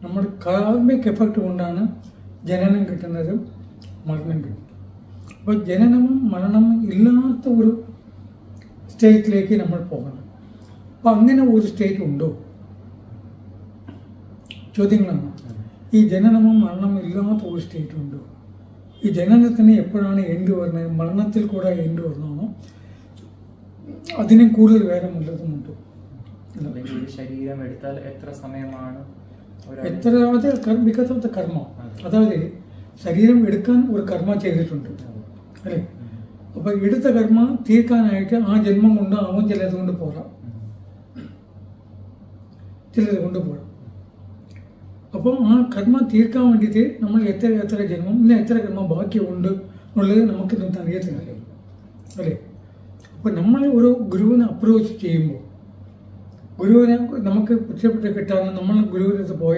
നമ്മൾ karmic effect കൊണ്ടാണ് ജനനം കിട്ടുന്നതും മരണം കിട്ടുന്നത്. അപ്പോൾ ജനനവും മരണവും ഇല്ലാത്ത ഒരു സ്റ്റേറ്റിലേക്ക് നമ്മൾ പോകണം. അപ്പം അങ്ങനെ ഒരു സ്റ്റേറ്റ് ഉണ്ടോ? ചോദ്യങ്ങളാണ്. ഈ ജനനവും മരണവും ഇല്ലാത്ത ഒരു സ്റ്റേറ്റ് ഉണ്ടോ? ഈ ജനനത്തിന് എപ്പോഴാണ് എൻഡ് വരുന്നത്? മരണത്തിൽ കൂടെ എൻഡ് വരുന്നതാണോ? അതിനെ കൂടുതൽ വേറെ മുല്ലതുമുണ്ട്. ശരീരം എടുത്താൽ എത്ര സമയമാണ്? എത്ര ബിക്കോസ് ഓഫ് ദ കർമ്മ. അതായത് ശരീരം എടുക്കാൻ ഒരു കർമ്മ ചെയ്തിട്ടുണ്ട് അല്ലേ? അപ്പോൾ എടുത്ത കർമ്മ തീർക്കാനായിട്ട് ആ ജന്മം കൊണ്ട് ആവും, ചിലത് കൊണ്ട് പോരാം, ചിലത് കൊണ്ട് പോരാം. അപ്പോൾ ആ കർമ്മ തീർക്കാൻ വേണ്ടിയിട്ട് നമ്മൾ എത്ര ജന്മം, ഇന്ന് എത്ര കർമ്മം ബാക്കിയുണ്ട് എന്നുള്ളത് നമുക്ക് ഇന്നത്തെ അറിയത്തില്ല അല്ലേ? അപ്പോൾ നമ്മൾ ഒരു ഗുരുവിനെ അപ്രോച്ച് ചെയ്യുമ്പോൾ, ഗുരുവിനെ നമുക്ക് പുച്ഛപ്പെട്ട് കിട്ടാതെ നമ്മൾ ഗുരുവിനടുത്ത് പോയ